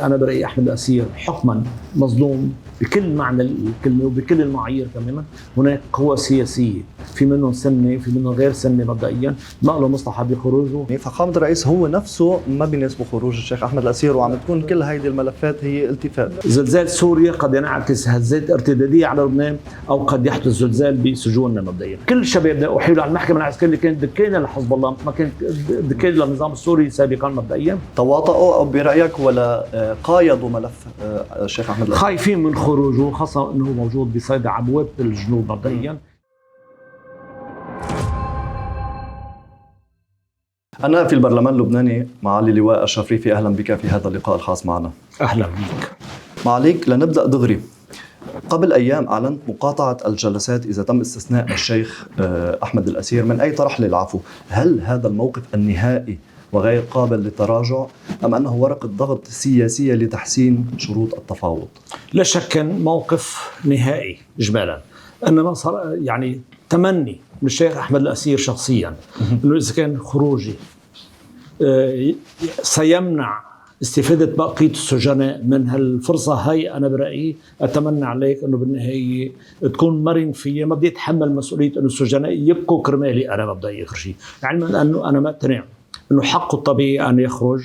أنا برأيي أحمد الأسير حكما مظلوم بكل معنى الكلمة وبكل المعايير تماما. هناك قوى سياسية في منهم سنة في منهم غير سنة مبدئيا ما له مصلحة بخروجه. فخامة الرئيس هو نفسه ما بيناسبه خروج الشيخ أحمد الأسير، وعم تكون كل هيدي الملفات هي التفات. زلزال سوريا قد ينعكس هزات ارتدادية على لبنان أو قد يحدث زلزال بسجوننا مبدئيا. كل الشباب ده أحيلوا على المحكمة العسكرية اللي كانت دكينة لحزب الله ما كانت دكينة للنظام السوري سابقا مبدئيا. تواطؤوا أو برأيك ولا قايضوا ملف الشيخ أحمد الأسير؟ خايفين من خروجه، خاصة أنه موجود بصيد عبواب الجنوب مبدئيا. أنا في البرلمان اللبناني معالي اللواء أشرف ريفي، أهلا بك في هذا اللقاء الخاص معنا. أهلا بك. معاليك، لنبدأ دغري. قبل أيام أعلنت مقاطعة الجلسات إذا تم استثناء الشيخ أحمد الأسير من أي طرح للعفو. هل هذا الموقف النهائي وغير قابل للتراجع أم أنه ورقة ضغط سياسية لتحسين شروط التفاوض؟ لا شك كان موقف نهائي إجمالا، إنما صار يعني تمني من الشيخ أحمد الأسير شخصيا إنه إذا كان خروجي سيمنع استفادة بقية السجناء من هالفرصة هاي، أنا برأيي أتمنى عليك أنه بالنهاية تكون مرن فيها، ما بدي أتحمل مسؤولية أنه السجناء يبقوا كرمالي أنا مبدئيا شيء، علما أنه أنا مقتنع أنه حقه الطبيعي أن يخرج،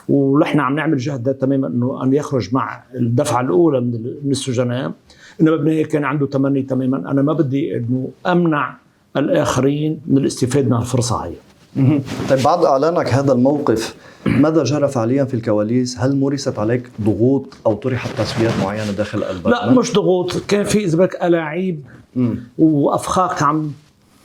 ونحن عم نعمل جهد ده تماما أنه أن يخرج مع الدفعة الأولى من السجناء. إنما بالنهاية كان عنده تمني تماما، أنا ما بدي أنه أمنع الآخرين من الاستفادة من الفرصة هاي. طيب، بعد إعلانك هذا الموقف ماذا جرى فعليا في الكواليس؟ هل مورست عليك ضغوط أو طرحت تسويات معينة داخل البرلمان؟ لا مش ضغوط، كان في إذا بدك ألاعيب وأفخاخ عم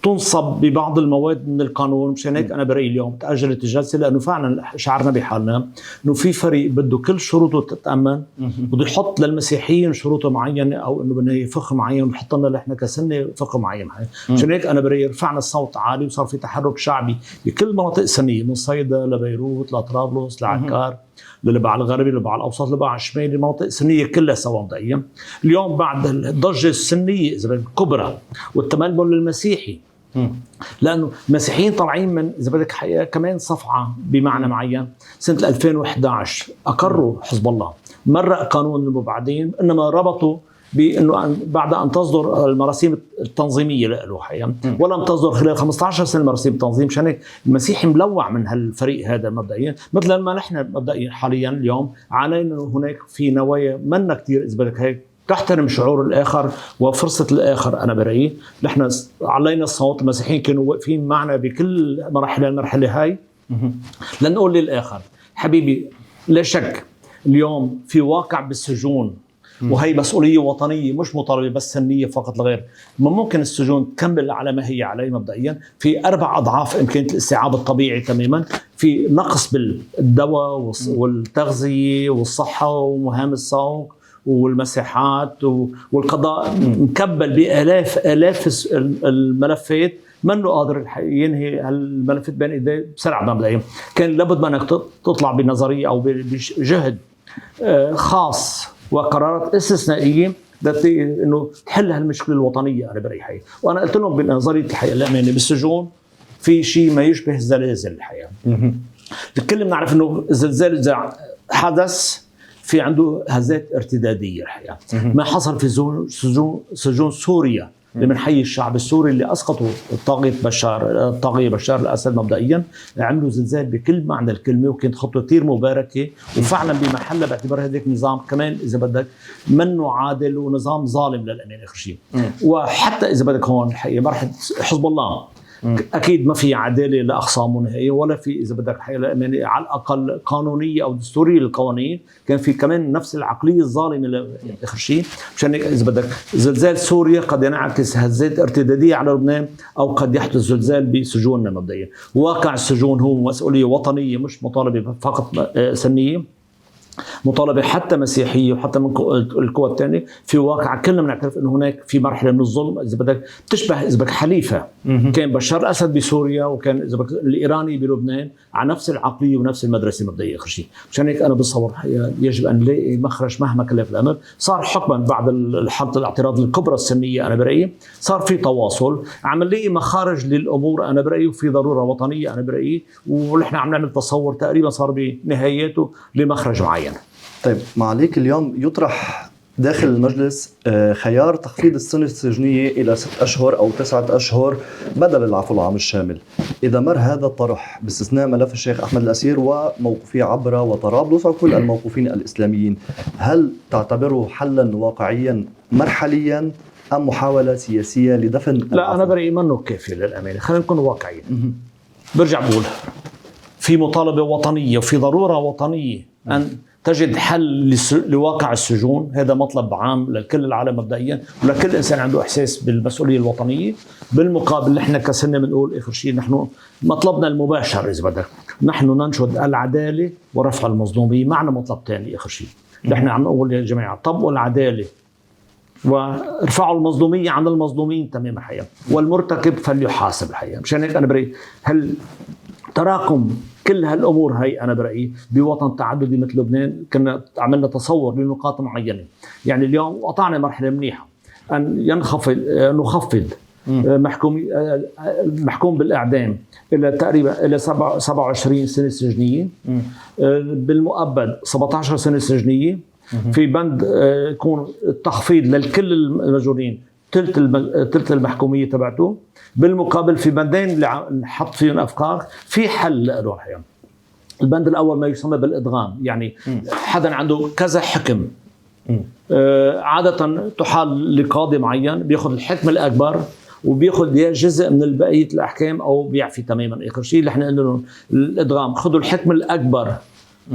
تنصب ببعض المواد من القانون. مشان هيك أنا برأيي اليوم تأجلت الجلسة، لأنه فعلا شعرنا بحالنا إنه في فريق بده كل شروطه تتأمن، بده يحط للمسيحيين شروطه معينة، أو إنه بدنا فقه معين ونحط لنا نحن كسنة فقه معين. مشان هيك أنا برأيي رفعنا الصوت عالي وصار في تحرك شعبي بكل مناطق سنية، من صيدا لبيروت لطرابلس لعكار للبع الغربي للبع الأوسط للبع الشمالي، المناطق السنية كلها سوا مبدئيا. اليوم بعد الضجة السنية إذا الكبرى والتململ المسيحي، لأنه المسيحيين طالعين من إذا بدك حقيقة كمان صفعة بمعنى معين. سنة 2011 أقروا حزب الله مرق قانون المبعدين، إنما ربطوا بأنه بعد أن تصدر المراسيم التنظيمية له حقيقة، ولم تصدر خلال 15 سنة مراسيم التنظيم. مشان المسيحي ملوع من هالفريق هذا مبدئيا، مثل ما نحن مبدئيا حاليا اليوم عانينا هناك في نوايا منا كتير إذا بدك هيك تحترم شعور الآخر وفرصة الآخر. أنا برأيي نحن علينا الصوت، المسيحيين كانوا واقفين معنا بكل المرحلة هاي لنقول للآخر حبيبي لا شك اليوم في واقع بالسجون، وهي مسؤولية وطنية مش مطالبة بس سنية فقط لغير. ممكن السجون تكمل على ما هي عليه مبدئيا، في 4 أضعاف إمكانية الاستيعاب الطبيعي تماما، في نقص بالدواء والتغذية والصحة ومهام السوق والمساحات والقضاء، مكبل بآلاف الملفات، منه قادر ينهي هالملفات بين ايديه بسرعه مبدئيا. كان لابد ما انك تطلع بنظريه او بجهد خاص وقرارات استثنائيه انه تحل هالمشكله الوطنيه. انا برأيي حقيقة، وانا قلت لهم بنظريه الحقيقه الامانه بالسجون في شيء ما يشبه الزلازل الحقيقه. الكل بنعرف انه الزلزال اذا حدث في عنده هزات ارتداديه الحقيقه. ما حصل في سجون سوريا لمن حي الشعب السوري اللي اسقطوا الطاغية بشار الاسد مبدئيا، عملوا زلزال بكل معنى الكلمه، وكانت خطوه كثير مباركه وفعلا بمحلها، باعتبار هذاك النظام كمان اذا بدك منه عادل ونظام ظالم للامانه اخر شيء. وحتى اذا بدك هون الحقيقه مرحله حزب الله اكيد ما في عداله لاخصامه نهائيا، ولا في اذا بدك الحقيقه على الاقل قانونيه او دستوريه للقوانين، كان في كمان نفس العقليه الظالمه اخر شيء. مشان اذا بدك زلزال سوريا قد ينعكس هزات ارتداديه على لبنان، او قد يحدث زلزال بسجوننا مبدئيا. واقع السجون هو مسؤوليه وطنيه مش مطالبه فقط سنيه، مطالبة حتى مسيحية وحتى من القوى الثانية. في واقع كلنا بنعترف انه هناك في مرحلة من الظلم اذا بدك تشبه اذا بدك حليفة. كان بشار الاسد بسوريا وكان اذا بدك الايراني بلبنان على نفس العقلية ونفس المدرسة مبدئيا اخر شيء. مشان هيك انا بتصور يجب ان نلاقي مخرج مهما كلف الامر. صار حكما بعد حالة الاعتراض الكبرى السنية انا برأيي صار في تواصل، عم نلاقي مخارج للامور انا برأيي، وفي ضرورة وطنية انا برأيي، ونحن عم نعمل تصور تقريبا صار بنهايته لمخرج معين. طيب معاليك، اليوم يطرح داخل المجلس خيار تخفيض السنة السجنية إلى 6 أشهر أو 9 أشهر بدل العفو العام الشامل. إذا مر هذا الطرح باستثناء ملف الشيخ أحمد الأسير وموقوفي عبرة وطرابلس وكل الموقوفين الإسلاميين، هل تعتبره حلا واقعيا مرحليا أم محاولة سياسية لدفن لا العفو؟ أنا برأيي منه كافي للأمانة. خلينا نكون واقعيين. برجع بقول في مطالبة وطنية وفي ضرورة وطنية أن تجد حل لواقع السجون. هذا مطلب عام لكل العالم مبدئيا، ولكل إنسان عنده إحساس بالمسؤولية الوطنية. بالمقابل نحن كسنة بنقول آخر شيء، نحن مطلبنا المباشر إذا بدك نحن ننشد العدالة ورفع المظلومية. معنا مطلب ثاني آخر شيء، نحن عم نقول يا جماعة طبقوا العدالة وارفعوا المظلومية عن المظلومين تمام الحياة، والمرتكب فليحاسب الحياة. مشان هيك أنا برأيي هل تراكم كل هالأمور هي أنا برأيي بوطن تعددي مثل لبنان كنا عملنا تصور لنقاط معينة. يعني اليوم قطعنا مرحلة منيحة أن نخفض محكوم بالإعدام إلى تقريبا إلى 27 سنة سجنية، بالمؤبد 17 سنة سجنية. في بند يكون التخفيض للكل المجرمين ثلث المحكومية تبعته. بالمقابل في بندين اللي نحط فيهم أفكار في حل له الحقيقة. البند الأول ما يسمى بالإدغام، يعني حدا عنده كذا حكم عادة تحال لقاضي معين بياخذ الحكم الأكبر وبياخذ يا جزء من بقية الأحكام أو بيعفي تماما. آخر شيء اللي احنا قلنا له الإدغام، خذوا الحكم الأكبر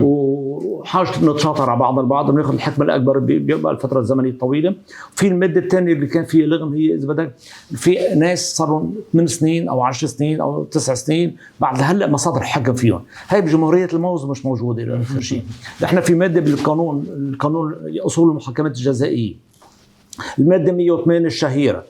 وحاجة نتشاطر على بعض البعض وناخذ الحكم الأكبر بيبقى الفترة الزمنية الطويلة. في المادة الثانية اللي كان فيها لغم، هي إذا بدك في ناس صاروا 8 سنين أو 10 سنين أو 9 سنين بعد هلأ مصادر حكم فيهم. هاي بجمهورية الموز مش موجودة إلى آخر شيء. احنا في مادة بالقانون أصول المحاكمات الجزائية، المادة 108 الشهيرة.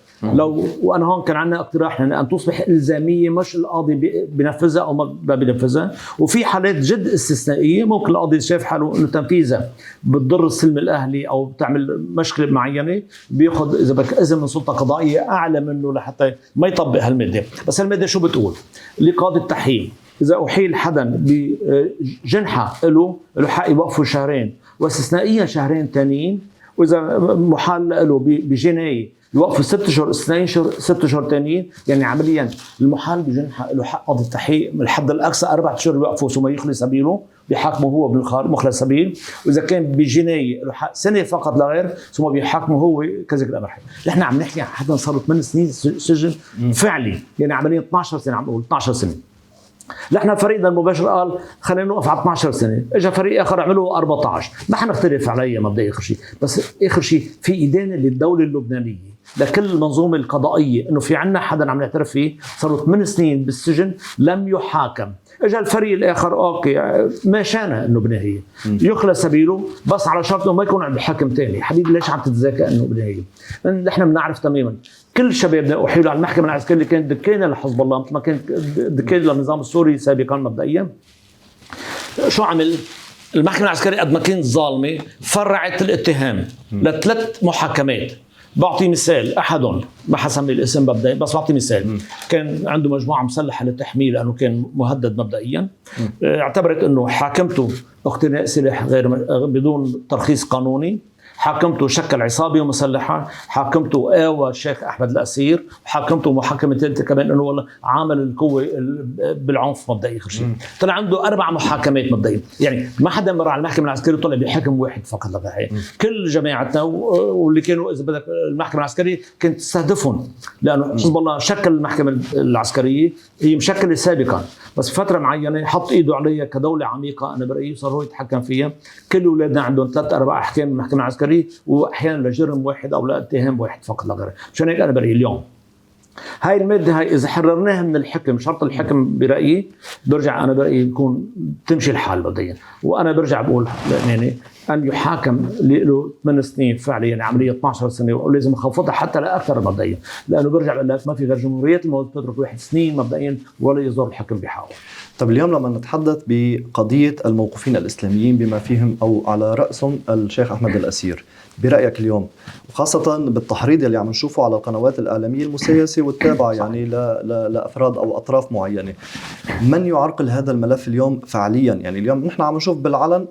وأنا هون كان عندنا اقتراح أن تصبح إلزامية، مش القاضي بنفذها أو ما بنفذها. وفي حالات جد استثنائية ممكن القاضي شايف حاله إنه تنفيذها بتضر السلم الأهلي أو بتعمل مشكلة معينة بياخذ إذا بدك إذن من سلطة قضائية أعلى منه لحتى ما يطبق هالمادة. بس هالمادة شو بتقول؟ لقاضي التحقيق إذا أحيل حدا بجنحة له حق يوقفه 2 شهر واستثنائيا 2 شهر تانيين، وإذا محال له بجناية يوقفوا 6 شهور استثنائيين 6 شهور تانيين. يعني عمليا المحال بجنحة له حق قاضي التحقيق من الحد الأقصى 4 شهور يوقفوا ثم يخلي سبيله بيحاكمه هو مخلص سبيل. وإذا كان بجناية له حق سنة فقط لا غير ثم بيحاكمه هو كذلك الأمر. نحن عم نحكي عن حدا صار 8 سنين سجن فعلي، يعني عمليا 12 سنة. عم نقول 12 سنة. نحن فريقنا المباشر قال خلينا نوقف على 12 سنة، اجى فريق اخر عملوا 14. ما حنختلف عليها مبدئيا آخر شيء، بس آخر شيء في إدانة للدولة اللبنانية لكل المنظومة القضائية انه في عنا حدا عم نعترف فيه صاروا 8 سنين بالسجن لم يحاكم. اجى الفريق الاخر اوكي ما شانه انه بالنهايه يخلى سبيله، بس على شرط انه ما يكون عند حاكم ثاني. حبيبي ليش عم تتذاكى انه بالنهايه نحن بنعرف تماما كل شبابنا احيلوا على المحكمه العسكريه اللي كانت دكانه لحزب الله مثل ما كانت دكانه للنظام السوري سابقا. مبدئيا شو عمل المحكمه العسكريه قد ما كانت ظالمه؟ فرعت الاتهام ل3 محاكمات. بعطي مثال، احدهم ما حسمي الاسم مبدئيا بس بعطي مثال، كان عنده مجموعه مسلحه للتحميل لانه كان مهدد مبدئيا. اعتبرت انه حاكمته اقتناء سلاح غير بدون ترخيص قانوني، حاكمته شكل عصابه مسلحه، حاكمته قاوى الشيخ احمد الاسير، وحاكمته محاكمه ثالثه كمان انه والله عامل القوه بالعنف مبدئيا. اخر شيء طلع عنده 4 محاكمات مبدئيا. يعني ما حدا مر على المحكمه العسكريه طلع بحكم واحد فقط لغايه. كل جماعتنا واللي كانوا اذا بدك المحكمه العسكريه كانت تستهدفهم، لانه حزب الله شكل المحكمه العسكريه هي مشكله سابقا، بس فتره معينه حط ايده عليها كدوله عميقه انا برايي صار هو يتحكم فيها. كل اولادنا عندهم 3-4 احكام المحكمه العسكريه، واحيانا لجرم واحد او لاتهام واحد فقط لا غير. مشان هيك انا برايي اليوم هاي الماده هاي اذا حررناها من الحكم، شرط الحكم برايي برجع انا برايي يكون تمشي الحال مبدئيا. وانا برجع بقول يعني ان يحاكم له 8 سنين فعليا، يعني عمليه 12 سنه ولازم نخفضها حتى لاكثر مبدئيا، لانه برجع بقول لك ما في غير جمهوريه الموت تترك 1 سنين مبدئيا ولا يزور الحكم بحاله. طب اليوم لما نتحدث بقضيه الموقوفين الاسلاميين بما فيهم او على راسهم الشيخ احمد الاسير، برايك اليوم وخاصه بالتحريض اللي عم نشوفه على القنوات الاعلاميه المسيسه والتابعه يعني لافراد او اطراف معينه، من يعرقل هذا الملف اليوم فعليا؟ يعني اليوم نحن عم نشوف بالعلن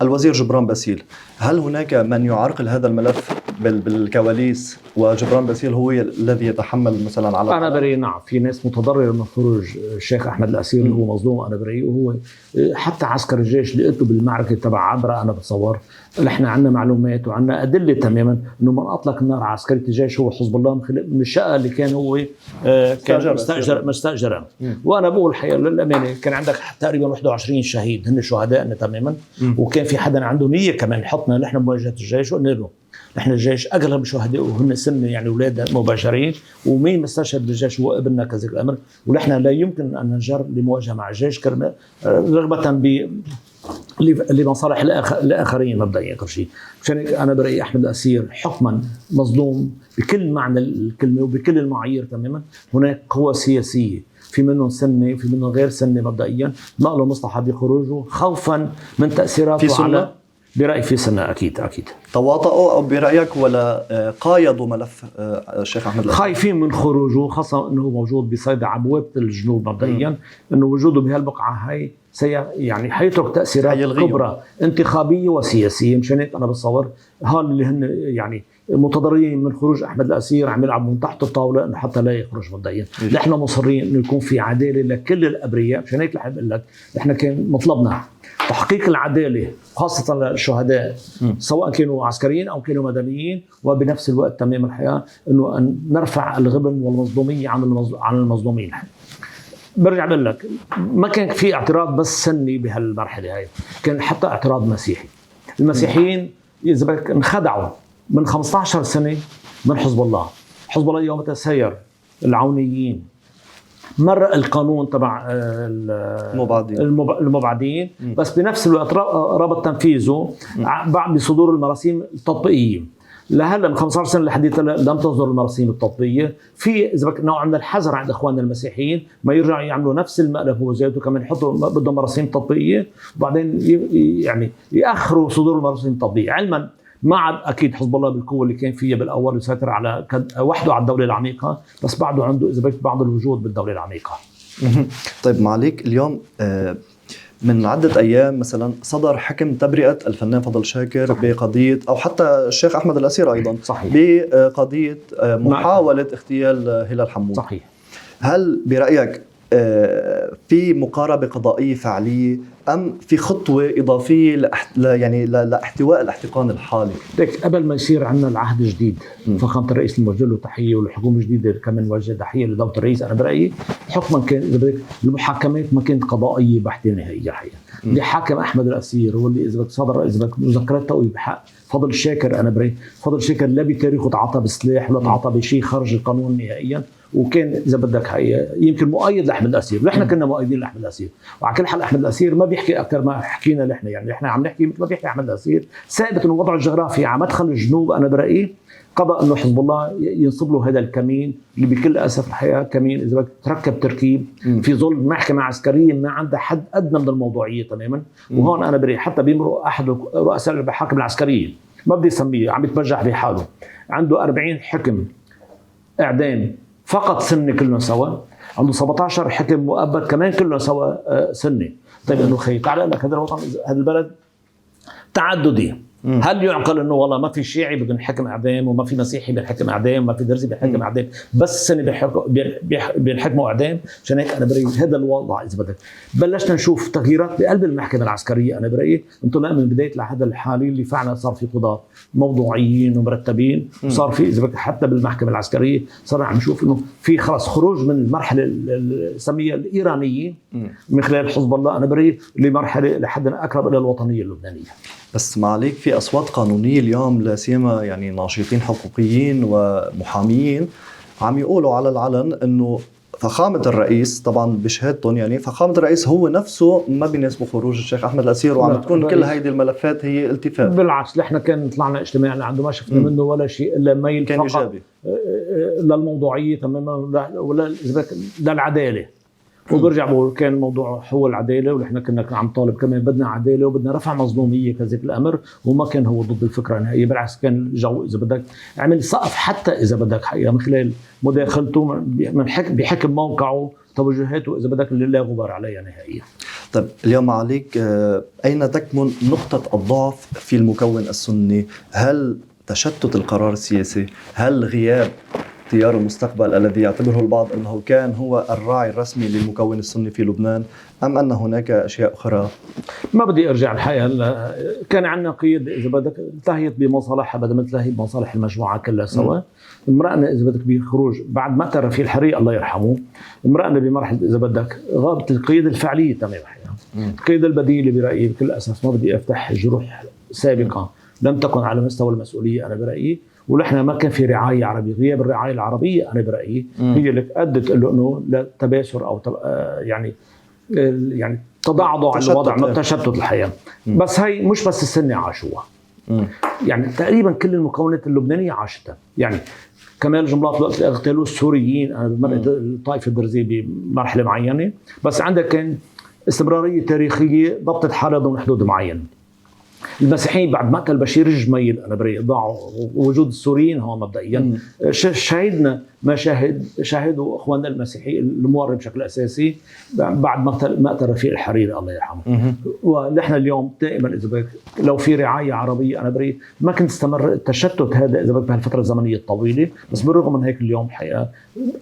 الوزير جبران باسيل، هل هناك من يعرقل هذا الملف بالكواليس وجبران باسيل هو الذي يتحمل مثلا على أنا بريء. نعم، في ناس متضررة من خروج الشيخ أحمد الأسير، هو مظلوم، أنا بريء. وهو حتى عسكر الجيش اللي قتلوا بالمعركة تبع عبرة، أنا بتصور نحن عندنا معلومات وعندنا أدلة تماما إنه من أطلق النار على عسكرية الجيش هو حزب الله من الشقة اللي كان هو كان مستأجرة. وأنا بقول الحقيقة للأمانة كان عندك تقريبا 21 شهيد هن شهداء تماما، وكان في حدا عنده نية كمان يحطنا نحن بمواجهة الجيش، وقلنا له نحن الجيش اغلب شهدائه هن سنه يعني اولاد مباشرين، ومين مستشهد بالجيش هو ابننا كذلك الامر، ونحن لا يمكن ان ننجر لمواجهه مع الجيش رغبه لمصالح الاخرين مبدئيا. كل شيء مشان هيك انا برايي احمد الاسير حكما مظلوم بكل معنى الكلمه وبكل المعايير تماما. هناك قوى سياسيه في منهم سنه وفي منهم غير سنه مبدئيا ما له مصلحه بخروجه خوفا من تاثيراته على برأيي في سنة. أكيد تواطؤوا أو برأيك ولا قايضوا ملف الشيخ أحمد الأسير؟ خايفين من خروجه، خاصة أنه موجود بصيدا عبوابة الجنوب مبدئيا، أنه وجوده بهالبقعة هاي يعني حيترك تأثيرات كبرى انتخابية وسياسية. مشان هيك أنا بتصور هال اللي هن يعني متضررين من خروج أحمد الأسير عم يلعبوا من تحت الطاولة إنه حتى لا يخرج مبدئيا. نحن مصرين إنه يكون في عدالة لكل الأبرياء. مشان هيك رح أقول لك نحن كان مطلبنا تحقيق العدالة خاصة للشهداء سواء كانوا عسكريين أو كانوا مدنيين، وبنفس الوقت تمام الحياة إنه أن نرفع الغبن والمظلومية عن المظلومين. برجع بقول لك ما كان في اعتراض بس سني بهالمرحلة هاي، كان حتى اعتراض مسيحي. المسيحيين إذا بدك انخدعوا من 15 سنة من حزب الله. حزب الله يوم تسير العونيين مرق القانون تبع المبعدين بس بنفس الوقت ربط تنفيذه بصدور المراسيم التطبيقية. لهلا من 15 سنه لحديث لم تصدر المراسيم التطبيقيه. في اذا بدك نوع من الحذر عند اخواننا المسيحيين ما يرجعوا يعملوا نفس المقلب هو زيته، كمان يحطوا بدهم مراسيم تطبيقيه وبعدين يعني ياخروا صدور المراسيم التطبيقيه، علما مع اكيد حزب الله بالقوه اللي كان فيها بالاول يسيطر على وحده على الدوله العميقه، بس بعده عنده اذا بدك بعض الوجود بالدوله العميقه. طيب معليك، اليوم من عدة أيام مثلا صدر حكم تبرئة الفنان فضل شاكر بقضية، أو حتى الشيخ أحمد الأسير أيضا بقضية محاولة اغتيال هلال حمود. صحيح. هل برأيك في مقاربة قضائية فعلية أم في خطوة إضافية يعني لاحتواء الاحتقان الحالي؟ قبل ما يصير عندنا العهد جديد فخامة الرئيس الموجه له تحية والحكومة الجديدة كمان وجه تحية لدولة الرئيس. أنا برأيي حكما كان المحاكمات ما كانت قضائية بحتة نهائية حقيقة. اللي حاكم أحمد الأسير واللي إذا صدر إذا مذكرات توقيع بحق فضل شاكر. أنا برأيي فضل شاكر لا بتاريخه تعاطى بسلاح ولا تعاطى بشيء خارج القانون نهائيا، وكان اذا بدك حقيقه يمكن مؤيد لاحمد الاسير، نحن كنا مؤيدين لاحمد الاسير. وعلى كل حال احمد الاسير ما بيحكي اكثر ما حكينا نحن، يعني احنا عم نحكي مثل ما بيحكي احمد الاسير. ثابت انه وضعه الجغرافي على مدخل الجنوب انا برايي قضى انه حزب الله ينصب له هذا الكمين اللي بكل اسف الحقيقه كمين اذا بدك تركب تركيب في ظل محكمه عسكريه ما عندها حد ادنى من الموضوعيه تماما. وهون انا برايي حتى بيمرق احد رؤساء المحاكم العسكريه ما بدي اسميه عم يتبجح بحاله، عنده 40 حكم اعدام فقط سنة كلهم سوا، عنده 17 حكم مؤبد كمان كلهم سوا سنة. طيب انه خي تعال لك هذا الوطن هذا البلد تعددي. هل يعقل انه والله ما في شيعي بدهم حكم اعدام وما في مسيحي بينحكم اعدام وما في درزي بينحكم اعدام، بس سنه بينحكموا اعدام؟ عشان هيك انا برايي هذا الوضع اذا بدك بلشنا نشوف تغييرات بقلب المحكمه العسكريه. انا برايي انطلاقا من بدايه العهد الحالي اللي فعلا صار في قضاة موضوعيين ومرتبين، وصار في اذا بدك حتى بالمحكمه العسكريه صار عم نشوف انه في خلاص خروج من المرحله السميه الايرانيه من خلال حزب الله انا برايي لمرحله لحد اقرب الى الوطنيه اللبنانيه. بس ما عليك في أصوات قانونية اليوم لا سيما يعني ناشطين حقوقيين ومحاميين عم يقولوا على العلن إنه فخامة الرئيس طبعا بشهادتهم يعني فخامة الرئيس هو نفسه ما بيناسبه خروج الشيخ أحمد الأسير، وعم تكون كل هيدي الملفات هي التفات. بالعكس نحن كان طلعنا اجتماعنا عنده ما شفنا منه ولا شيء إلا ميل كان إيجابي للموضوعية تماما ولا للعدالة. وبرجع بقول كان موضوع هو العداله، ونحن كنا عم طالب كمان بدنا عداله وبدنا رفع مظلوميه كذلك الامر، وما كان هو ضد الفكره النهائيه، بالعكس كان الجو اذا بدك عمل سقف حتى اذا بدك حقيقه من خلال مداخلته بحكم موقعه توجهاته اذا بدك اللي لا غبار عليها نهائيا. طيب اليوم عليك، أين تكمن نقطة الضعف في المكون السني؟ هل تشتت القرار السياسي؟ هل غياب تيار المستقبل الذي يعتبره البعض أنه كان هو الراعي الرسمي للمكون السني في لبنان، أم أن هناك أشياء أخرى؟ ما بدي ارجع الحقيقه كان عندنا قيد اذا بدك انتهيت بمصالحها بدل ما تنتهي بمصالح المجموعه كلها سوا. امرأنا اذا بدك بخروج بعد ما ترى في الحريق الله يرحمه، امرأنا بمرحله اذا بدك غابت القيد الفعليه تماما. القيد البديل برايي بكل اسف، ما بدي افتح جروح سابقه لم تكن على مستوى المسؤوليه انا برايي، ونحن ما كان في رعايه عربيه. غياب الرعايه العربيه انا برايي هي اللي ادت انه لتباشر او يعني تضعضع الوضع، ما تشتت الحياه. بس هي مش بس السنه عاشوها، يعني تقريبا كل المكونات اللبنانيه عاشتها. يعني كمال جملات وقت اغتالوا السوريين، انا مرقت الطائفه الدرزيه بمرحله معينه، بس عندها كان استمراريه تاريخيه ضبطت حالها ضمن حدود معينه. المسيحيين بعد مقتل بشير الجميل انا بريء ضاعوا، وجود السوريين هون مبدئيا شاهدنا ما شاهدوا اخواننا المسيحيين المورد بشكل اساسي بعد مقتل رفيق الحريري الله يرحمه. ونحن اليوم دائما اذا بدك لو في رعايه عربيه انا بريء ما كنت استمر التشتت هذا اذا بدك بهالفتره الزمنيه الطويله. بس بالرغم من هيك اليوم حقيقه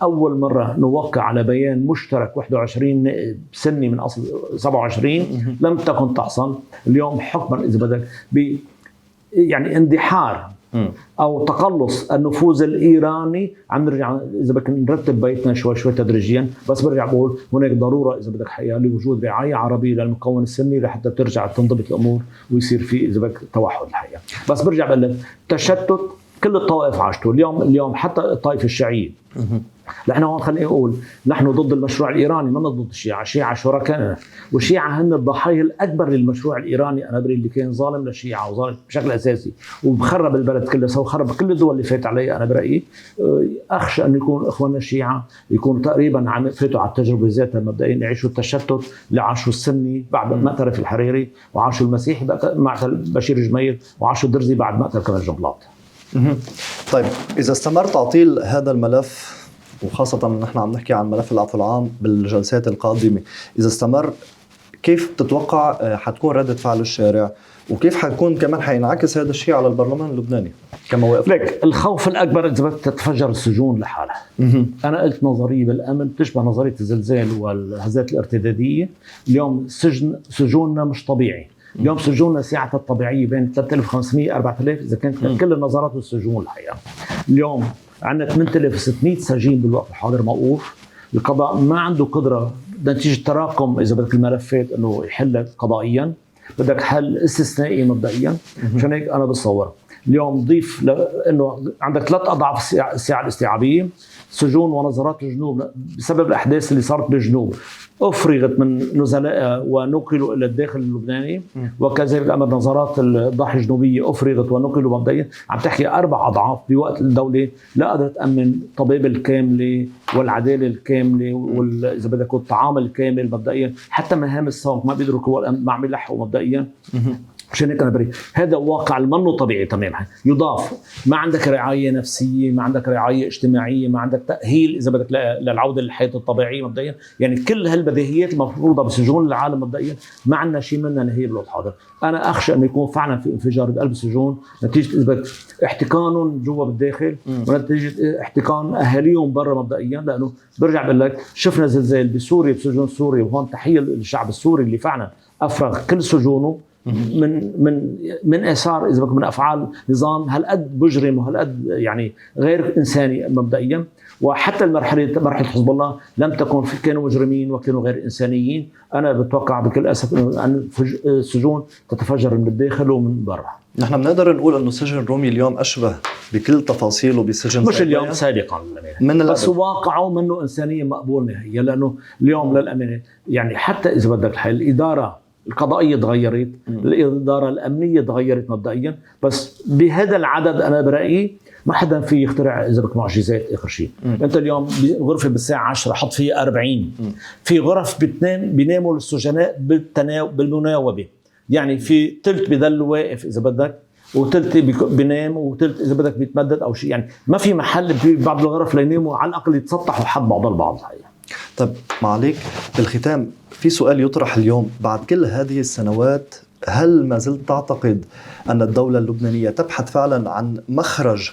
اول مره نوقع على بيان مشترك 21 نائب سني من اصل 27 لم تكن تحصل. اليوم حكما اذا بدك يعني اندحار او تقلص النفوذ الايراني عم نرجع اذا بدك نرتب بيتنا شوي شوي تدريجيا. بس برجع بقول هناك ضروره اذا بدك حقيقه لوجود رعايه عربيه للمكون السني لحتى ترجع تنضبط الامور ويصير في اذا بدك توحد الحقيقه. بس برجع بقول لك تشتت كل الطوائف عاشته. اليوم حتى الطائفه الشيعيه نحن هون خليني اقول نحن ضد المشروع الايراني، ما ضد الشيعه، الشيعه شركائنا، والشيعه هن الضحايا الاكبر للمشروع الايراني انا بري اللي كان ظالم للشيعه وظالم بشكل اساسي وبخرب البلد كله، سو خرب كل الدول اللي فات عليها انا برايي. اخشى ان يكون اخواننا الشيعه يكونوا تقريبا عم فاتوا على التجربه ذاتها مبدئيا، يعيشوا التشتت اللي عاشوا السني بعد مقتل الحريري، وعاشوا المسيحي مقتل بشير جميل، وعاشوا الدرزي بعد مقتل كمال جملات. طيب إذا استمر تعطيل هذا الملف، وخاصة نحن عم نحكي عن ملف العفو العام بالجلسات القادمة، إذا استمر كيف تتوقع حتكون ردة فعل الشارع، وكيف حيكون كمان حينعكس هذا الشيء على البرلمان اللبناني كمواقف؟ لك الخوف الأكبر إذا بدك تتفجر السجون لحالها. أنا قلت نظرية بالأمن تشبه نظرية الزلزال والهزات الارتدادية. اليوم سجوننا مش طبيعي. اليوم سجوننا سعتها الطبيعية بين 3500 4000 إذا كانت كل النظارات والسجون الحقيقة. اليوم عندنا 8600 سجين بالوقت الحاضر موقوف. القضاء ما عنده قدرة نتيجة تراكم إذا بدك الملفات إنه يحلها قضائيا، بدك حل استثنائي مبدئيا. عشان هيك أنا بتصور اليوم ضيف إنه عندك 3 أضعاف السعة الاستيعابية، سجون ونظارات الجنوب بسبب الأحداث اللي صارت بالجنوب أفرغت من نزلائها ونقلوا إلى الداخل اللبناني، وكذلك أمر نظارات الضاحية الجنوبية أفرغت ونقلوا مبدئيا. عم تحكي 4 أضعاف بوقت الدولة لا قدرت تأمن الطبيب الكاملة والعدالة الكاملة وإذا بدك الطعام الكامل مبدئيا، حتى مهام السوق ما بيقدروا قوى الأمن ما عم يلحقوا مبدئيا. عشان هيك انا بري هذا واقع المنه طبيعي تماما. يضاف ما عندك رعايه نفسيه، ما عندك رعايه اجتماعيه، ما عندك تاهيل اذا بدك للعوده للحياه الطبيعيه مبدئيا. يعني كل هالبديهيات المفروضه بسجون العالم مبدئيا ما عندنا شيء منها نهائي بالوقت الحاضر. انا اخشى انه يكون فعلا في انفجار بقلب السجون نتيجه اذا بدك احتكانهم جوا بالداخل ونتيجه احتكان اهاليهم برا مبدئيا. لانه برجع بقول لك شفنا زلزال بسوريا بسجون سوريا، وهون تحيه للشعب السوري اللي فعلا افرغ كل سجونه من اثار اذا بدك من افعال نظام هالقد مجرم وهالقد يعني غير انساني مبدئيا. وحتى مرحله حزب الله لم تكن كانوا مجرمين وكانوا غير انسانيين. انا بتوقع بكل اسف ان السجون تتفجر من الداخل ومن برا. نحن بنقدر نقول انه سجن رومي اليوم اشبه بكل تفاصيله بسجن مش اليوم سابقا بس واقعه منه انسانيه مقبول نهائيا. لانه اليوم للامانه يعني حتى اذا بدك الاداره القضائية تغيرت، الإدارة الأمنية تغيرت مبدئيا، بس بهذا العدد أنا برأيي ما حدا في يخترع إذا بك معجزات آخر شيء. أنت اليوم غرفة بالساعة 10 حط فيها 40، في غرف بيناموا السجناء بالمناوبة، يعني في ثلث بيضل واقف إذا بدك وثلث بينام وثلث إذا بدك بيتمدد أو شيء. يعني ما في محل في بعض الغرف ليناموا على الأقل يتسطحوا حد بعض البعض. طيب معاليك، بالختام في سؤال يطرح اليوم بعد كل هذه السنوات، هل ما زلت تعتقد أن الدولة اللبنانية تبحث فعلا عن مخرج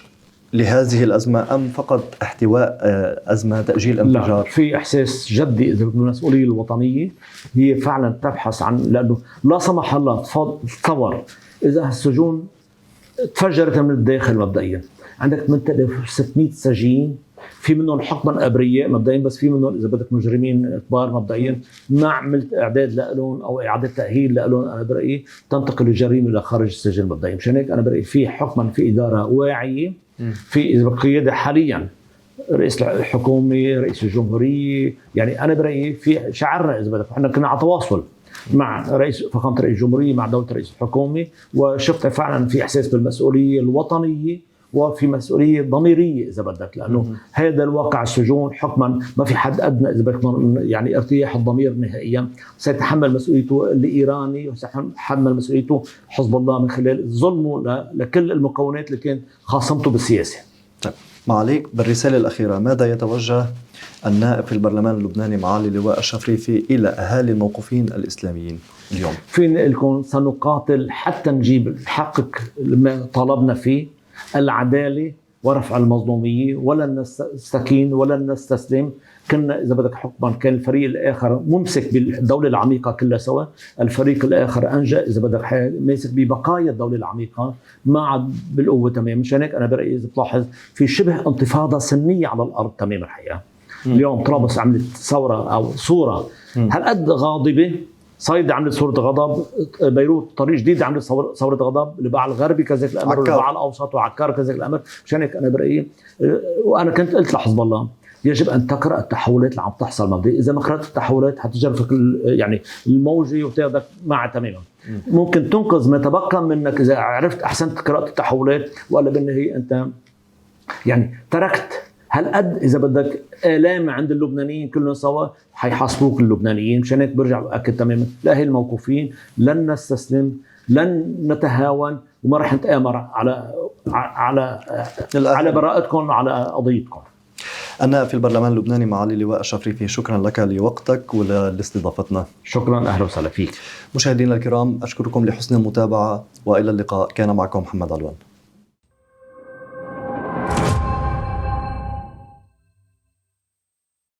لهذه الأزمة أم فقط احتواء أزمة تأجيل انفجار؟ لا، في إحساس جدي إذا المسؤولية الوطنية هي فعلا تبحث عن، لأنه لا سمح الله تصور إذا السجون تفجرت من الداخل مبدئيا، عندك 8600 سجين، في منهم حكما ابرياء مبدئيا، بس في منهم اذا بدك مجرمين كبار مبدئيا، ما عملت اعداد لهم او اعاده تاهيل لهم، انا برايي تنتقل الجريمه الى خارج السجن مبدئيا. مشان هيك انا برايي في حكما، في اداره واعيه، في اذا قياده حاليا، رئيس الحكومه، رئيس الجمهوريه، يعني انا برايي في شعرنا اذا بدك، احنا كنا على تواصل مع فخامه رئيس الجمهوريه، مع دوله رئيس الحكومه، وشفت فعلا في احساس بالمسؤوليه الوطنيه وفي مسؤوليه ضميريه اذا بدك، لانه هذا الواقع، السجون حكما ما في حد ادنى اذا بدك يعني ارتياح الضمير نهائيا، سيتحمل مسؤوليته الايراني وسيتحمل مسؤوليته حزب الله من خلال ظلمه لكل المكونات اللي كان خاصمته بالسياسه. طيب معاليك، بالرساله الاخيره ماذا يتوجه النائب في البرلمان اللبناني معالي اللواء الشفريفي الى اهالي الموقوفين الاسلاميين اليوم؟ فيني اقول لكم سنقاتل حتى نجيب حقك ما طلبنا فيه، العدالة ورفع المظلومية، ولن نستكين ولن نستسلم. كنا إذا بدك حكما كان الفريق الآخر ممسك بالدولة العميقة كلها سوا، الفريق الآخر أنجا إذا بدك ماسك ببقايا الدولة العميقة ما عاد بالقوة تمام. مشان هيك أنا برأيي إذا بتلاحظ في شبه انتفاضة سلمية على الأرض تمام الحقيقة. اليوم طرابلس عملت ثورة أو صورة هالقد غاضبة، صيدا عملت ثورة غضب، بيروت طريق جديد عملت ثورة غضب، الباع الغربي كذلك الأمر، والباع الأوسط وعكار كذلك الأمر. مشان هيك أنا برأيي، وأنا كنت قلت لحزب الله يجب أن تقرأ التحولات اللي عم تحصل مبدئيا، إذا ما قرأت التحولات حتجرفك يعني الموجة وتاخذك معها تماما. ممكن تنقذ ما تبقى منك إذا عرفت أحسنت قراءة التحولات، ولا بالنهاية أنت يعني تركت هالقد إذا بدك آلام عند اللبنانيين كلهم سوا، حيحاسبوك اللبنانيين. مشان هيك برجع بأكد تماما لأهل الموقوفين لن نستسلم، لن نتهاون، وما رح نتآمر على براءتكم وعلى قضيتكم. أنا في البرلمان اللبناني معالي اللواء الشفريفي، شكرا لك لوقتك ولاستضافتنا. شكرا، أهلا وسهلا فيك. مشاهدينا الكرام، أشكركم لحسن المتابعة وإلى اللقاء. كان معكم محمد علوان.